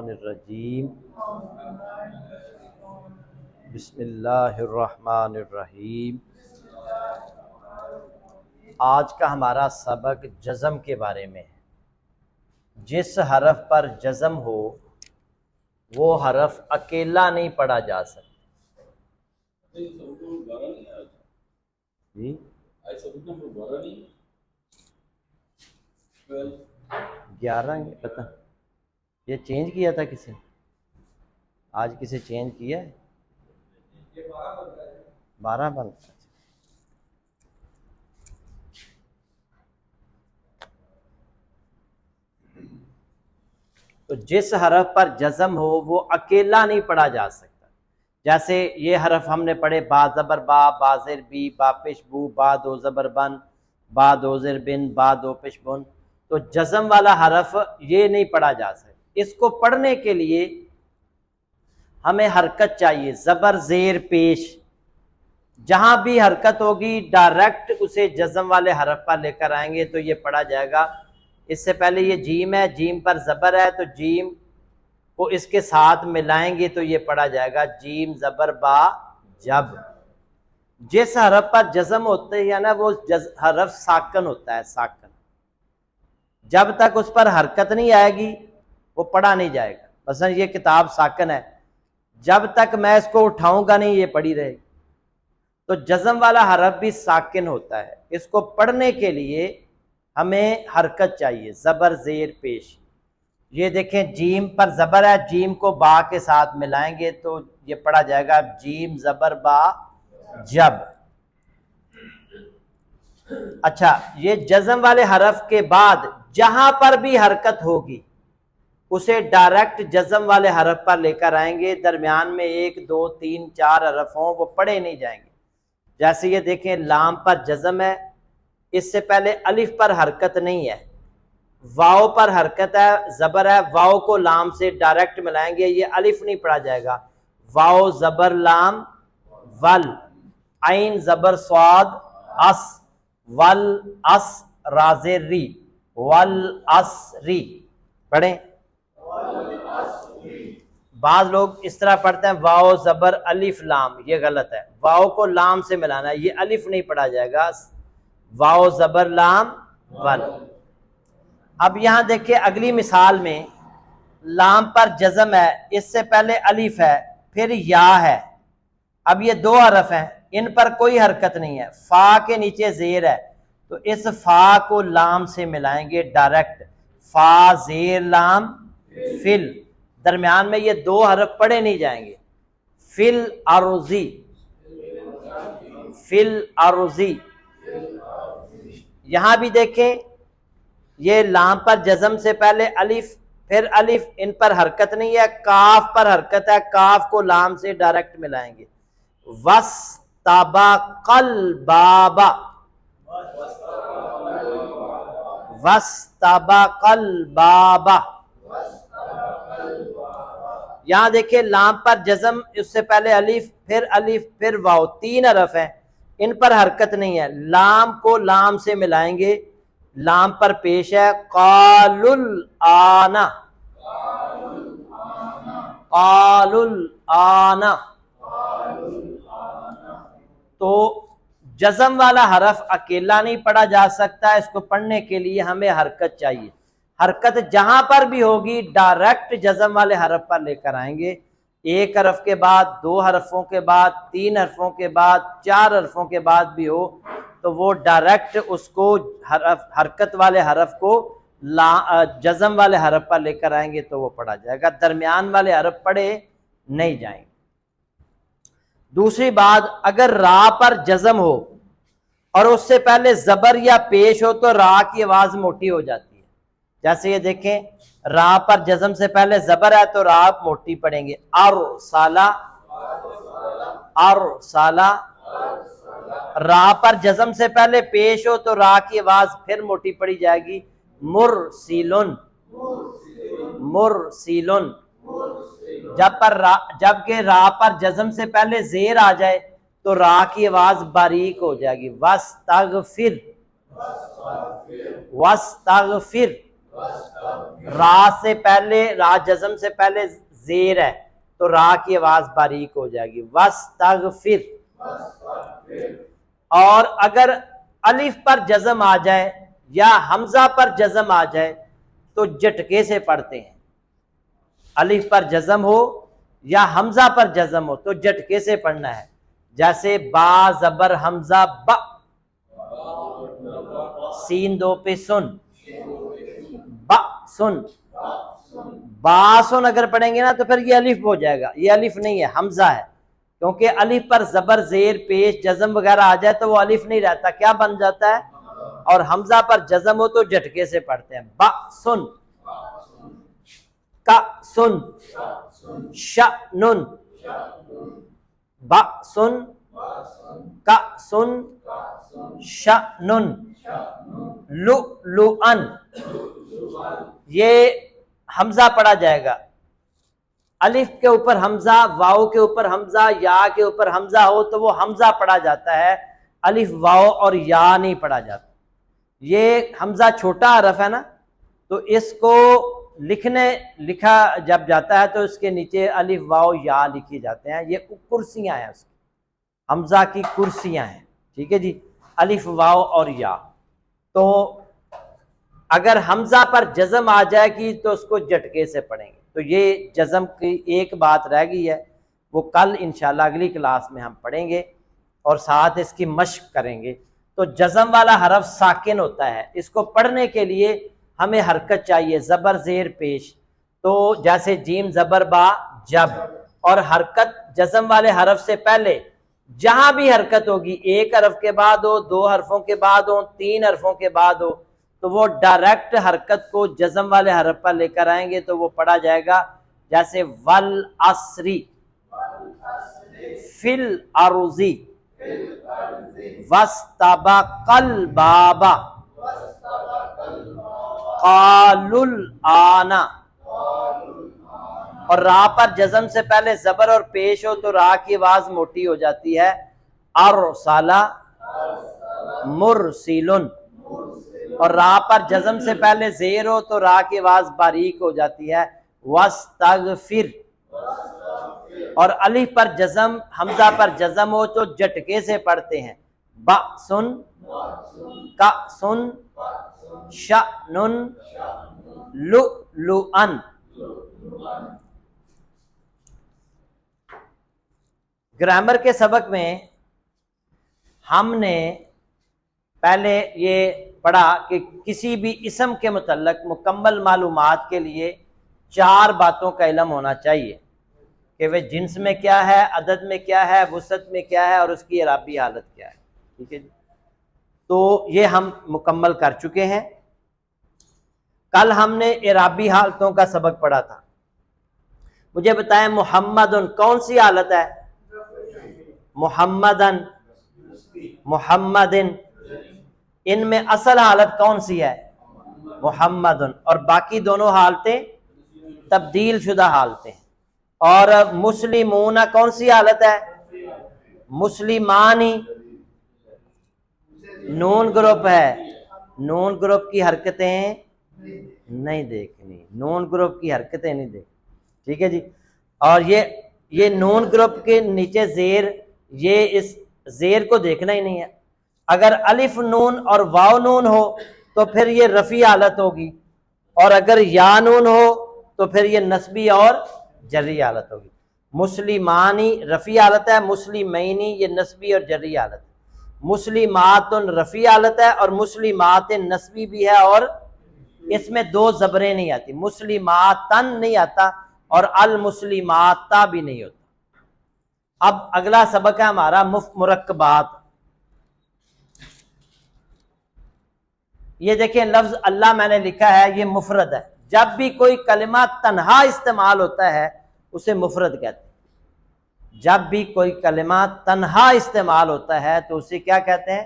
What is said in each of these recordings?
الشیطان الرجیم بسم اللہ الرحمن الرحیم۔ آج کا ہمارا سبق جزم کے بارے میں ہے۔ جس حرف پر جزم ہو وہ حرف اکیلا نہیں پڑھا جا سکتا۔ جی 11 پتہ یہ چینج کیا تھا کسی نے؟ آج کسی چینج کیا ہے؟ 12 بنتا ہے۔ تو جس حرف پر جزم ہو وہ اکیلا نہیں پڑھا جا سکتا۔ جیسے یہ حرف ہم نے پڑھے با زبر با، با زیر بی، با پیش بو، با دو زبر بن، با دو زیر بن، با دو پیش بن۔ تو جزم والا حرف یہ نہیں پڑھا جا سکتا۔ اس کو پڑھنے کے لیے ہمیں حرکت چاہیے، زبر زیر پیش۔ جہاں بھی حرکت ہوگی ڈائریکٹ اسے جزم والے حرف پر لے کر آئیں گے تو یہ پڑھا جائے گا۔ اس سے پہلے یہ جیم ہے، جیم پر زبر ہے تو جیم کو اس کے ساتھ ملائیں گے تو یہ پڑھا جائے گا جیم زبر با جب۔ جس حرف پر جزم ہوتے ہیں نا وہ حرف ساکن ہوتا ہے، ساکن۔ جب تک اس پر حرکت نہیں آئے گی وہ پڑھا نہیں جائے گا۔ مثلا یہ کتاب ساکن ہے، جب تک میں اس کو اٹھاؤں گا نہیں یہ پڑھی رہے گی۔ تو جزم والا حرف بھی ساکن ہوتا ہے۔ اس کو پڑھنے کے لیے ہمیں حرکت چاہیے، زبر زیر پیش۔ یہ دیکھیں جیم پر زبر ہے، جیم کو با کے ساتھ ملائیں گے تو یہ پڑھا جائے گا جیم زبر با جب۔ اچھا، یہ جزم والے حرف کے بعد جہاں پر بھی حرکت ہوگی اسے ڈائریکٹ جزم والے حرف پر لے کر آئیں گے۔ درمیان میں 1 2 3 4 حرف ہوں وہ پڑھے نہیں جائیں گے۔ جیسے یہ دیکھیں لام پر جزم ہے، اس سے پہلے الف پر حرکت نہیں ہے، واؤ پر حرکت ہے، زبر ہے، واؤ کو لام سے ڈائریکٹ ملائیں گے، یہ الف نہیں پڑھا جائے گا۔ واؤ زبر لام ول، عین زبر صاد اس، ول اس رازر ری، ول اس ری پڑھیں۔ بعض لوگ اس طرح پڑھتے ہیں واؤ زبر الف لام، یہ غلط ہے۔ واؤ کو لام سے ملانا ہے، یہ الف نہیں پڑھا جائے گا، واؤ زبر لام ول۔ اب یہاں دیکھیں اگلی مثال میں لام پر جزم ہے، اس سے پہلے الف ہے، پھر یا ہے۔ اب یہ 2 حرف ہیں، ان پر کوئی حرکت نہیں ہے، فا کے نیچے زیر ہے تو اس فا کو لام سے ملائیں گے ڈائریکٹ، فا زیر لام فل۔ درمیان میں یہ 2 حرف پڑھے نہیں جائیں گے، فل ارضی، فل ارضی۔ یہاں بھی دیکھیں یہ لام پر جزم سے پہلے الف پھر الف، ان پر حرکت نہیں ہے، کاف پر حرکت ہے، کاف کو لام سے ڈائریکٹ ملائیں گے، وَاسْتَبَقَ الْبَابَ، وَاسْتَبَقَ الْبَابَ۔ یہاں دیکھیں لام پر جزم، اس سے پہلے الف پھر واؤ، 3 حرف ہیں، ان پر حرکت نہیں ہے، لام کو لام سے ملائیں گے، لام پر پیش ہے، قَالُوا الْآنَ، قَالُوا الْآنَ۔ تو جزم والا حرف اکیلا نہیں پڑھا جا سکتا، اس کو پڑھنے کے لیے ہمیں حرکت چاہیے۔ حرکت جہاں پر بھی ہوگی ڈائریکٹ جزم والے حرف پر لے کر آئیں گے۔ 1 حرف کے بعد، 2 حرفوں کے بعد، 3 حرفوں کے بعد، 4 حرفوں کے بعد بھی ہو تو وہ ڈائریکٹ اس کو حرکت والے حرف کو جزم والے حرف پر لے کر آئیں گے تو وہ پڑھا جائے گا، درمیان والے حرف پڑھے نہیں جائیں گے۔ دوسری بات، اگر را پر جزم ہو اور اس سے پہلے زبر یا پیش ہو تو را کی آواز موٹی ہو جاتی ہے۔ جیسے یہ دیکھیں را پر جزم سے پہلے زبر ہے تو را موٹی پڑھیں گے، ارسالہ، ارسالہ۔ را پر جزم سے پہلے پیش ہو تو را کی آواز پھر موٹی پڑھی جائے گی، مرسلن، مرسلن۔ جبکہ را پر جزم سے پہلے زیر آ جائے تو را کی آواز باریک ہو جائے گی، واستغفر، واستغفر۔ را سے پہلے، را جزم سے پہلے زیر ہے تو را کی آواز باریک ہو جائے گی، واستغفر۔ اور اگر الف پر جزم آ جائے یا حمزہ پر جزم آ جائے تو جھٹکے سے پڑھتے ہیں۔ الف پر جزم ہو یا حمزہ پر جزم ہو تو جھٹکے سے پڑھنا ہے، جیسے با زبر حمزہ با، سین دو پہ سن، با سن، با سن اگر پڑھیں گے نا تو پھر یہ الف ہو جائے گا، یہ الف نہیں ہے حمزہ ہے، کیونکہ الف پر زبر زیر پیش جزم وغیرہ آ جائے تو وہ الف نہیں رہتا، کیا بن جاتا ہے؟ اور حمزہ پر جزم ہو تو جھٹکے سے پڑھتے ہیں، با سن، کا سن، شأنن، با سن، کا سن، شأنن، لؤلؤن، یہ حمزہ پڑھا جائے گا، الف کے اوپر حمزہ، واؤ کے اوپر حمزہ، یا کے اوپر حمزہ ہو تو وہ حمزہ پڑھا جاتا ہے، الف واؤ اور یا نہیں پڑھا جاتا۔ یہ حمزہ چھوٹا حرف ہے نا، تو اس کو لکھا جب جاتا ہے تو اس کے نیچے الف واؤ یا لکھے جاتے ہیں، یہ کرسیاں ہیں اس کی، حمزہ کی کرسیاں ہیں، ٹھیک ہے جی، الف واؤ اور یا۔ تو اگر حمزہ پر جزم آ جائے گی تو اس کو جھٹکے سے پڑھیں گے۔ تو یہ جزم کی ایک بات رہ گئی ہے، وہ کل انشاءاللہ اگلی کلاس میں ہم پڑھیں گے اور ساتھ اس کی مشق کریں گے۔ تو جزم والا حرف ساکن ہوتا ہے، اس کو پڑھنے کے لیے ہمیں حرکت چاہیے، زبر زیر پیش، تو جیسے جیم زبر با جب، اور حرکت جزم والے حرف سے پہلے جہاں بھی حرکت ہوگی، ایک حرف کے بعد ہو، دو حرفوں کے بعد ہو، تین حرفوں کے بعد ہو، تو وہ ڈائریکٹ حرکت کو جزم والے حرف پر لے کر آئیں گے تو وہ پڑھا جائے گا، جیسے والعصری، فی الارضی، واستبق الباب، قالوا الآن، اور را پر جزم سے پہلے زبر اور پیش ہو تو را کی آواز موٹی ہو جاتی ہے، ارسل مرسلن، اور را پر جزم سے پہلے زیر ہو تو را کی آواز باریک ہو جاتی ہے، واستغفر، اور الف پر جزم، حمزہ پر جزم ہو تو جھٹکے سے پڑھتے ہیں، با سن، کا سن، شأنن، لؤلؤن۔ گرامر کے سبق میں ہم نے پہلے یہ پڑھا کہ کسی بھی اسم کے متعلق مکمل معلومات کے لیے 4 باتوں کا علم ہونا چاہیے، کہ وہ جنس میں کیا ہے، عدد میں کیا ہے، وسعت میں کیا ہے، اور اس کی اعرابی حالت کیا ہے، ٹھیک ہے جی۔ تو یہ ہم مکمل کر چکے ہیں۔ کل ہم نے اعرابی حالتوں کا سبق پڑھا تھا۔ مجھے بتائیں محمدن کون سی حالت ہے؟ محمدن، محمدن، ان میں اصل حالت کون سی ہے؟ محمدن، اور باقی دونوں حالتیں تبدیل شدہ حالتیں ہیں۔ اور مسلمون کون سی حالت ہے؟ مسلمانی، نون گروپ ہے، نون گروپ کی حرکتیں نہیں دیکھنی، نون گروپ کی حرکتیں نہیں دیکھنی، ٹھیک ہے جی۔ اور یہ نون گروپ کے نیچے زیر، یہ اس زیر کو دیکھنا ہی نہیں ہے۔ اگر الف نون اور واو نون ہو تو پھر یہ رفعی حالت ہوگی، اور اگر یا نون ہو تو پھر یہ نصبی اور جری حالت ہوگی۔ مسلمانی رفعی حالت ہے، مسلمینی یہ نصبی اور جری حالت ہے، مسلمات رفعی حالت ہے اور مسلمات نصبی بھی ہے، اور اس میں 2 زبریں نہیں آتی، مسلماتن نہیں آتا اور المسلماتا بھی نہیں ہوتا۔ اب اگلا سبق ہے ہمارا مرکبات۔ یہ دیکھیں لفظ اللہ میں نے لکھا ہے، یہ مفرد ہے، جب بھی کوئی کلمہ تنہا استعمال ہوتا ہے اسے مفرد کہتے ہیں، جب بھی کوئی کلمہ تنہا استعمال ہوتا ہے تو اسے کیا کہتے ہیں؟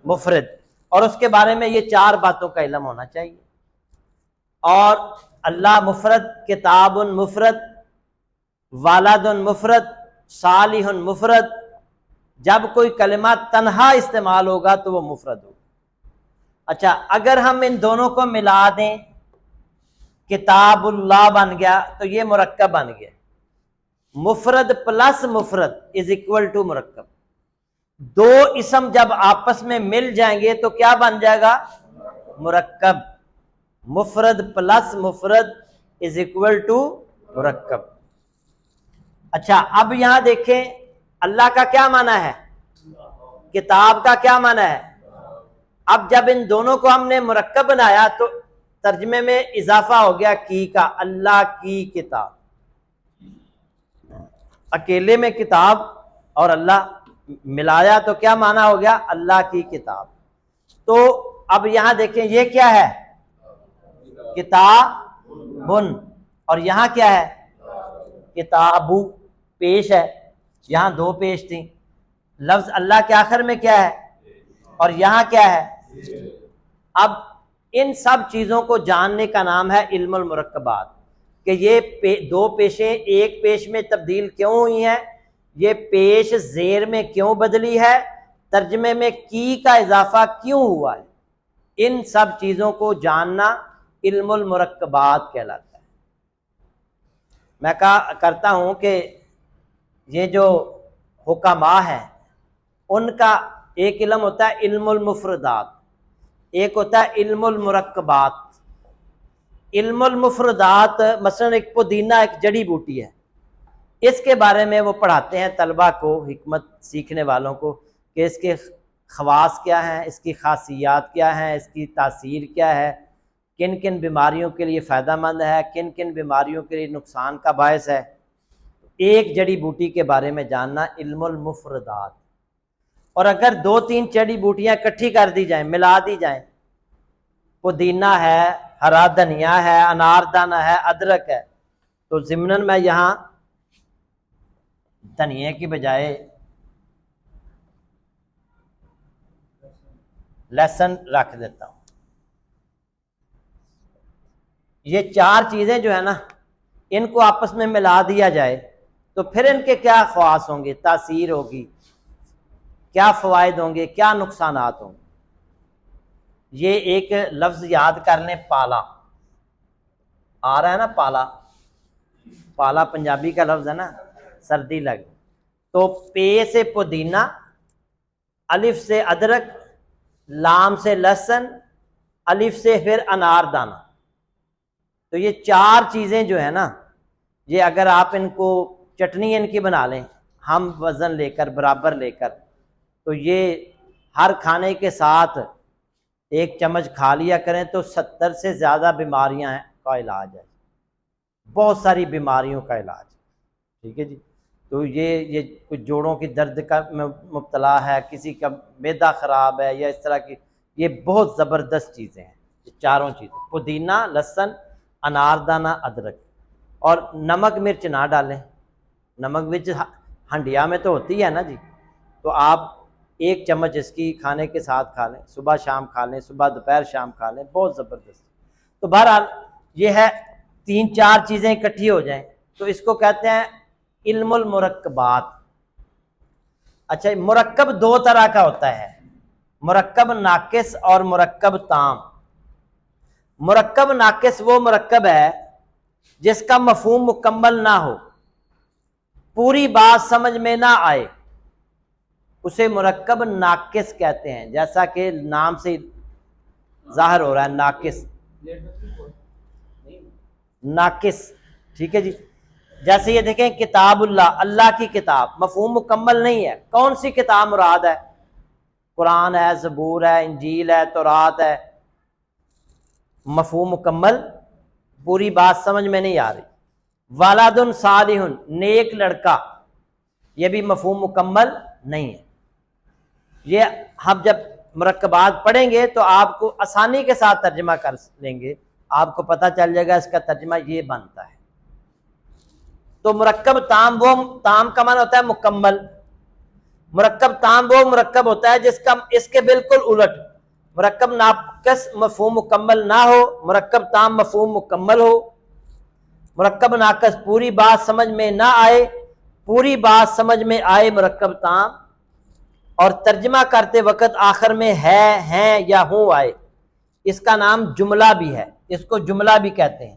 مفرد۔ اور اس کے بارے میں یہ 4 باتوں کا علم ہونا چاہیے۔ اور اللہ مفرد، کتاب مفرد، والد مفرد، صالح مفرد، جب کوئی کلمہ تنہا استعمال ہوگا تو وہ مفرد ہوگا۔ اچھا، اگر ہم ان دونوں کو ملا دیں کتاب اللہ بن گیا تو یہ مرکب بن گیا. مفرد پلس مفرد از اکول ٹو مرکب. دو اسم جب آپس میں مل جائیں گے تو کیا بن جائے گا؟ مرکب. مفرد پلس مفرد از اکول ٹو مرکب. اچھا اب یہاں دیکھیں اللہ کا کیا معنی ہے، کتاب کا کیا معنی ہے. اب جب ان دونوں کو ہم نے مرکب بنایا تو ترجمے میں اضافہ ہو گیا کی کا، اللہ کی کتاب. اکیلے میں کتاب اور اللہ ملایا تو کیا معنی ہو گیا؟ اللہ کی کتاب. تو اب یہاں دیکھیں یہ کیا ہے؟ کتابن. اور یہاں کیا ہے؟ کتابو. پیش ہے، یہاں دو پیش تھیں. لفظ اللہ کے آخر میں کیا ہے اور یہاں کیا ہے؟ اب ان سب چیزوں کو جاننے کا نام ہے علم المرکبات، کہ یہ دو پیشیں ایک پیش میں تبدیل کیوں ہوئی ہیں، یہ پیش زیر میں کیوں بدلی ہے، ترجمے میں کی کا اضافہ کیوں ہوا ہے. ان سب چیزوں کو جاننا علم المرکبات کہلاتا ہے. میں کہا کرتا ہوں کہ یہ جو حکماء ہیں ان کا ایک علم ہوتا ہے علم المفردات، ایک ہوتا ہے علم المرکبات. علم المفردات مثلا ایک پودینہ ایک جڑی بوٹی ہے، اس کے بارے میں وہ پڑھاتے ہیں طلبہ کو، حکمت سیکھنے والوں کو، کہ اس کے خواص کیا ہیں، اس کی خاصیات کیا ہیں، اس کی تاثیر کیا ہے، کن کن بیماریوں کے لیے فائدہ مند ہے، کن کن بیماریوں کے لیے نقصان کا باعث ہے. ایک جڑی بوٹی کے بارے میں جاننا علم المفردات. اور اگر دو تین جڑی بوٹیاں اکٹھی کر دی جائیں، ملا دی جائیں، پودینہ ہے، ہرا دھنیا ہے، انار دانہ ہے، ادرک ہے، تو ضمناً میں یہاں دھنیے کی بجائے لہسن رکھ دیتا ہوں. یہ چار چیزیں جو ہے نا ان کو آپس میں ملا دیا جائے تو پھر ان کے کیا خواص ہوں گے، تاثیر ہوگی، کیا فوائد ہوں گے، کیا نقصانات ہوں گے. یہ ایک لفظ یاد کر لیں، پالا. آ رہا ہے نا پالا؟ پالا پنجابی کا لفظ ہے نا، سردی لگ. تو پے سے پودینہ، الف سے ادرک، لام سے لہسن، الف سے پھر انار دانہ. تو یہ چار چیزیں جو ہے نا، یہ اگر آپ ان کو چٹنی ان کی بنا لیں ہم وزن لے کر برابر لے کر، تو یہ ہر کھانے کے ساتھ ایک چمچ کھا لیا کریں تو 70 سے زیادہ بیماریاں ہیں کا علاج ہے، بہت ساری بیماریوں کا علاج. ٹھیک ہے جی. تو یہ کچھ جوڑوں کی درد کا مبتلا ہے، کسی کا معدہ خراب ہے یا اس طرح کی، یہ بہت زبردست چیزیں ہیں. یہ چاروں چیزیں پودینہ، لہسن، انار دانہ، ادرک. اور نمک مرچ نہ ڈالیں، نمک مرچ ہنڈیا میں تو ہوتی ہے نا جی، تو آپ ایک چمچ اس کی کھانے کے ساتھ کھا لیں، صبح شام کھا لیں، صبح دوپہر شام کھا لیں، بہت زبردست. تو بہرحال یہ ہے تین چار چیزیں اکٹھی ہو جائیں تو اس کو کہتے ہیں علم المرکبات. اچھا مرکب دو طرح کا ہوتا ہے، مرکب ناقص اور مرکب تام. مرکب ناقص وہ مرکب ہے جس کا مفہوم مکمل نہ ہو، پوری بات سمجھ میں نہ آئے، اسے مرکب ناقص کہتے ہیں. جیسا کہ نام سے ظاہر ہو رہا ہے ناقص، ناقص. ٹھیک ہے جی. جیسے یہ دیکھیں کتاب اللہ، اللہ کی کتاب، مفہوم مکمل نہیں ہے. کون سی کتاب مراد ہے؟ قرآن ہے، زبور ہے، انجیل ہے، تورات ہے. مفہوم مکمل، پوری بات سمجھ میں نہیں آ رہی. والد صالح، نیک لڑکا، یہ بھی مفہوم مکمل نہیں ہے. یہ ہم جب مرکبات پڑھیں گے تو آپ کو آسانی کے ساتھ ترجمہ کر لیں گے، آپ کو پتہ چل جائے گا اس کا ترجمہ یہ بنتا ہے. تو مرکب تام، وہ تام کا معنی ہوتا ہے مکمل. مرکب تام وہ مرکب ہوتا ہے جس کا اس کے بالکل الٹ، مرکب ناقص مفہوم مکمل نہ ہو، مرکب تام مفہوم مکمل ہو. مرکب ناقص پوری بات سمجھ میں نہ آئے، پوری بات سمجھ میں آئے مرکب تام. اور ترجمہ کرتے وقت آخر میں ہے، ہیں یا ہوں آئے، اس کا نام جملہ بھی ہے، اس کو جملہ بھی کہتے ہیں.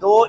2